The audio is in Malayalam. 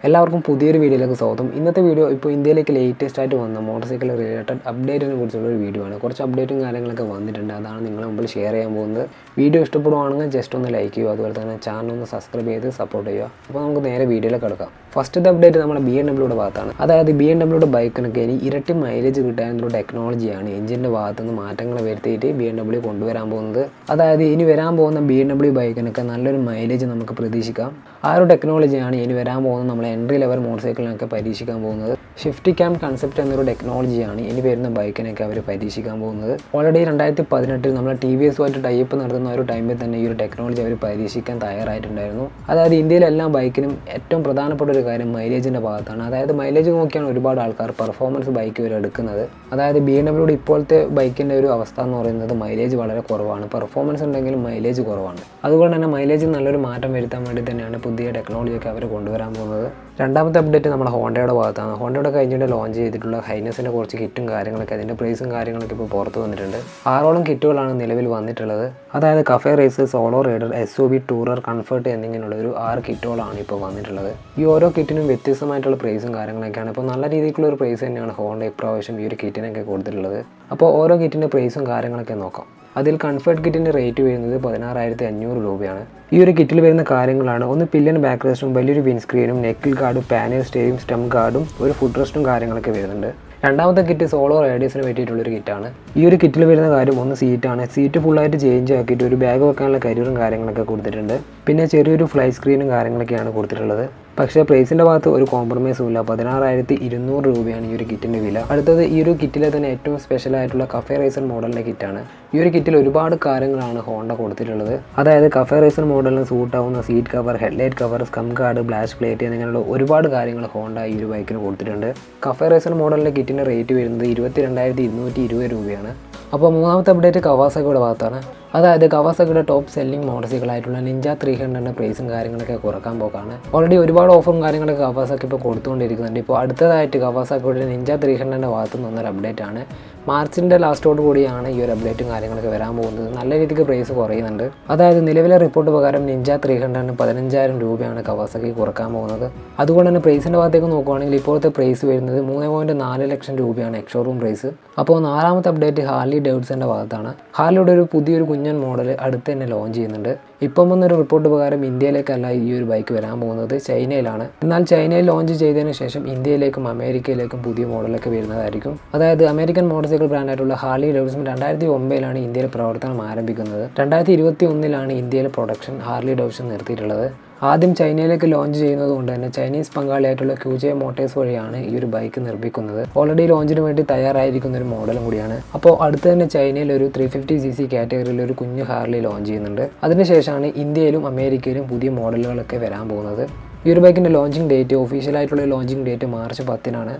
എല്ലാവർക്കും പുതിയൊരു വീഡിയോയിലേക്ക് സ്വാഗതം. ഇന്നത്തെ വീഡിയോ ഇപ്പോൾ ഇന്ത്യയിലേക്ക് ലേറ്റസ്റ്റ് ആയിട്ട് വന്ന മോട്ടോർ സൈക്കിൾ റിലേറ്റഡ് അപ്ഡേറ്റിനെ കുറിച്ചുള്ള ഒരു വീഡിയോ ആണ്. കുറച്ച് അപ്ഡേറ്റും കാര്യങ്ങളൊക്കെ വന്നിട്ടുണ്ട്, അതാണ് നിങ്ങളുടെ മുമ്പിൽ ഷെയർ ചെയ്യാൻ പോകുന്നത്. വീഡിയോ ഇഷ്ടപ്പെടുവാണെങ്കിൽ ജസ്റ്റ് ഒന്ന് ലൈക്ക് ചെയ്യുക, അതുപോലെ തന്നെ ചാനൽ ഒന്ന് സബ്സ്ക്രൈബ് ചെയ്ത് സപ്പോർട്ട് ചെയ്യുക. അപ്പോൾ നമുക്ക് നേരെ വീഡിയോയിലേക്ക് കിടക്കാം. ഫസ്റ്റത്തെ അപ്ഡേറ്റ് നമ്മുടെ BMW ഭാഗത്താണ്. അതായത് BMW ബൈക്കിനൊക്കെ ഇനി ഇരട്ടി മൈലേജ് കിട്ടാനുള്ള ടെക്നോളജിയാണ് എഞ്ചിൻ്റെ ഭാഗത്തുനിന്ന് മാറ്റങ്ങൾ വരുത്തിയിട്ട് BMW കൊണ്ടുവരാൻ പോകുന്നത്. അതായത് ഇനി വരാൻ പോകുന്ന BMW ബൈക്കിനൊക്കെ നല്ലൊരു മൈലേജ് നമുക്ക് പ്രതീക്ഷിക്കാം. ആ ഒരു ടെക്നോളജിയാണ് ഇനി വരാൻ പോകുന്നത്. നമ്മൾ എൻട്രി ലെവൽ മോട്ടോർ സൈക്കിളിനൊക്കെ പരീക്ഷിക്കാൻ പോകുന്നത്. ഷിഫ്റ്റ് ക്യാം കൺസെപ്റ്റ് എന്നൊരു ടെക്നോളജിയാണ് ഇനി വരുന്ന ബൈക്കിനൊക്കെ അവർ പരീക്ഷിക്കാൻ പോകുന്നത്. ഓൾറെഡി 2018 നമ്മൾ TVS ആയിട്ട് ടൈപ്പ് നടത്തുന്ന ഒരു ടൈമിൽ തന്നെ ഈ ഒരു ടെക്നോളജി അവർ പരീക്ഷിക്കാൻ തയ്യാറായിട്ടുണ്ടായിരുന്നു. അതായത് ഇന്ത്യയിലെ എല്ലാ ബൈക്കിനും ഏറ്റവും പ്രധാനപ്പെട്ട ഒരു കാര്യം മൈലേജിൻ്റെ ഭാഗത്താണ്. അതായത് മൈലേജ് നോക്കിയാണ് ഒരുപാട് ആൾക്കാർ പെർഫോമൻസ് ബൈക്ക് ഇവർ എടുക്കുന്നത്. അതായത് BMW ഇപ്പോഴത്തെ ബൈക്കിൻ്റെ ഒരു അവസ്ഥ എന്ന് പറയുന്നത് മൈലേജ് വളരെ കുറവാണ്. പെർഫോമൻസ് ഉണ്ടെങ്കിലും മൈലേജ് കുറവാണ്. അതുകൊണ്ട് തന്നെ മൈലേജിൽ നല്ലൊരു മാറ്റം വരുത്താൻ വേണ്ടി തന്നെയാണ് പുതിയ ടെക്നോളജിയൊക്കെ അവർ കൊണ്ടുവരാൻ പോകുന്നത്. രണ്ടാമത്തെ അപ്ഡേറ്റ് നമ്മുടെ ഹോണ്ടയുടെ ഭാഗത്താണ്. ഹോണ്ടയുടെ കഴിഞ്ഞിട്ട് ലോഞ്ച് ചെയ്തിട്ടുള്ള ഹൈനസിൻ്റെ കുറച്ച് കിറ്റും കാര്യങ്ങളൊക്കെ, അതിൻ്റെ പ്രൈസും കാര്യങ്ങളൊക്കെ ഇപ്പോൾ പുറത്ത് വന്നിട്ടുണ്ട്. 6ഓളം കിറ്റുകളാണ് നിലവിൽ വന്നിട്ടുള്ളത്. അതായത് cafe race, solo rider, SUV, tourer, comfort എന്നിങ്ങനെയുള്ള ഒരു 6 കിറ്റുകളാണ് ഇപ്പോൾ വന്നിട്ടുള്ളത്. ഈ ഓരോ കിറ്റിനും വ്യത്യസ്തമായിട്ടുള്ള പ്രൈസും കാര്യങ്ങളൊക്കെയാണ്. ഇപ്പോൾ നല്ല രീതിക്കുള്ള ഒരു പ്രൈസ് തന്നെയാണ് ഹോണ്ട ഇപ്രാവശ്യം ഈ ഒരു കിറ്റിനൊക്കെ കൊടുത്തിട്ടുള്ളത്. അപ്പോൾ ഓരോ കിറ്റിൻ്റെ പ്രൈസും കാര്യങ്ങളൊക്കെ നോക്കാം. അതിൽ കംഫർട്ട് കിറ്റിൻ്റെ റേറ്റ് വരുന്നത് 16,500 രൂപയാണ്. ഈ ഒരു കിറ്റിൽ വരുന്ന കാര്യങ്ങളാണ്: ഒന്ന് പില്ലൻ ബാക്ക് റെസ്റ്റും, വലിയൊരു വിൻസ്ക്രീനും, നെക്കിൽ ഗാർഡും, പാനൽ സ്റ്റേയും, സ്റ്റം ഗാർഡും, ഒരു ഫുഡ് റെസ്റ്റും കാര്യങ്ങളൊക്കെ വരുന്നുണ്ട്. രണ്ടാമത്തെ കിറ്റ് സോളോ റൈഡേഴ്സിന് പറ്റിയിട്ടുള്ളൊരു കിറ്റാണ്. ഈ ഒരു കിറ്റിൽ വരുന്ന കാര്യം ഒന്ന് സീറ്റാണ്. സീറ്റ് ഫുള്ളായിട്ട് ചേഞ്ച് ആക്കിയിട്ട് ഒരു ബാഗ് വെക്കാനുള്ള കരിയറും കാര്യങ്ങളൊക്കെ കൊടുത്തിട്ടുണ്ട്. പിന്നെ ചെറിയൊരു ഫ്ലൈ സ്ക്രീനും കാര്യങ്ങളൊക്കെയാണ് കൊടുത്തിട്ടുള്ളത്. പക്ഷേ പ്രൈസിൻ്റെ ഭാഗത്ത് ഒരു കോംപ്രമൈസും ഇല്ല. 16,200 രൂപയാണ് ഈ ഒരു കിറ്റിൻ്റെ വില. അടുത്തത് ഈ ഒരു കിറ്റിലെ തന്നെ ഏറ്റവും സ്പെഷ്യൽ ആയിട്ടുള്ള കഫേ റേസർ മോഡലിൻ്റെ കിറ്റാണ്. ഈ ഒരു കിറ്റിൽ ഒരുപാട് കാര്യങ്ങളാണ് ഹോണ്ട കൊടുത്തിട്ടുള്ളത്. അതായത് കഫേ റേസർ മോഡലിന് സൂട്ടാവുന്ന സീറ്റ് കവർ, ഹെഡ്ലൈറ്റ് കവർ, സ്കം ഗാർഡ്, ബ്ലാഷ് പ്ലേറ്റ് എന്നിങ്ങനെയുള്ള ഒരുപാട് കാര്യങ്ങൾ ഹോണ്ട ഈ ഒരു ബൈക്കിന് കൊടുത്തിട്ടുണ്ട്. കഫേ റേസർ മോഡലിൻ്റെ കിറ്റിൻ്റെ റേറ്റ് വരുന്നത് 22,220 രൂപയാണ്. അപ്പോൾ മൂന്നാമത്തെ അപ്ഡേറ്റ് കവാസാക്കിയുടെ ഭാഗത്താണ്. അതായത് കവാസാക്കിയുടെ ടോപ്പ് സെല്ലിംഗ് മോട്ടോർ സൈക്കിളായിട്ടുള്ള നിഞ്ച 300ൻ്റെ പ്രൈസും കാര്യങ്ങളൊക്കെ കുറക്കാൻ പോക്കാണ്. ഓൾറെഡി ഒരുപാട് ഓഫറും കാര്യങ്ങളൊക്കെ കവാസാക്കി ഇപ്പോൾ കൊടുത്തുകൊണ്ടിരിക്കുന്നുണ്ട്. ഇപ്പോൾ അടുത്തതായിട്ട് കവാസാക്കിയുടെ നിഞ്ച 300ൻ്റെ ഭാഗത്ത് നിന്നൊരു അപ്ഡേറ്റ് ആണ്. മാർച്ചിൻ്റെ ലാസ്റ്റോട് കൂടിയാണ് ഈ ഒരു അപ്ഡേറ്റും കാര്യങ്ങളൊക്കെ വരാൻ പോകുന്നത്. നല്ല രീതിക്ക് പ്രൈസ് കുറയുന്നുണ്ട്. അതായത് നിലവിലെ റിപ്പോർട്ട് പ്രകാരം നിഞ്ച 300ന് 15,000 രൂപയാണ് കവാസാക്കി കുറക്കാൻ പോകുന്നത്. അതുകൊണ്ട് തന്നെ പ്രൈസിൻ്റെ ഭാഗത്തേക്ക് നോക്കുകയാണെങ്കിൽ ഇപ്പോഴത്തെ പ്രൈസ് വരുന്നത് 3.4 ലക്ഷം രൂപയാണ് എക്സ്ഷോറൂം പ്രൈസ്. അപ്പോൾ നാലാമത്തെ അപ്ഡേറ്റ് ഹാർലി ഡേവിഡ്സൻ്റെ ഭാഗത്താണ്. ഹാർലിയുടെ ഒരു പുതിയൊരു കുഞ്ഞൻ മോഡൽ അടുത്ത് തന്നെ ലോഞ്ച് ചെയ്യുന്നുണ്ട്. ഇപ്പം വന്നൊരു റിപ്പോർട്ട് പ്രകാരം ഇന്ത്യയിലേക്കല്ല ഈ ഒരു ബൈക്ക് വരാൻ പോകുന്നത്, ചൈനയിലാണ്. എന്നാൽ ചൈനയിൽ ലോഞ്ച് ചെയ്തതിന് ശേഷം ഇന്ത്യയിലേക്കും അമേരിക്കയിലേക്കും പുതിയ മോഡലൊക്കെ വരുന്നതായിരിക്കും. അതായത് അമേരിക്കൻ മോട്ടോർ സൈക്കിൾ ബ്രാൻഡായിട്ടുള്ള ഹാർലി ഡേവിഡ്സൺ 2009 ഇന്ത്യയിൽ പ്രവർത്തനം ആരംഭിക്കുന്നത്. 2021 ഇന്ത്യയിൽ പ്രൊഡക്ഷൻ ഹാർലി ഡേവിഡ്സൺ നിർത്തിയിട്ടുള്ളത്. ആദ്യം ചൈനയിലേക്ക് ലോഞ്ച് ചെയ്യുന്നത് കൊണ്ട് തന്നെ ചൈനീസ് പങ്കാളിയായിട്ടുള്ള QJ മോട്ടേഴ്സ് വഴിയാണ് ഈ ഒരു ബൈക്ക് നിർമ്മിക്കുന്നത്. ഓൾറെഡി ലോഞ്ചിന് വേണ്ടി തയ്യാറായിരിക്കുന്ന ഒരു മോഡലും കൂടിയാണ്. അപ്പോൾ അടുത്ത് തന്നെ ചൈനയിൽ ഒരു 350cc കാറ്റഗറിയിൽ ഒരു കുഞ്ഞു ഹാർലി ലോഞ്ച് ചെയ്യുന്നുണ്ട്. അതിനുശേഷമാണ് ഇന്ത്യയിലും അമേരിക്കയിലും പുതിയ മോഡലുകളൊക്കെ വരാൻ പോകുന്നത്. ഈ ഒരു ബൈക്കിൻ്റെ ലോഞ്ചിങ് ഡേറ്റ്, ഒഫീഷ്യലായിട്ടുള്ള ലോഞ്ചിങ് ഡേറ്റ് March 10-നാണ്.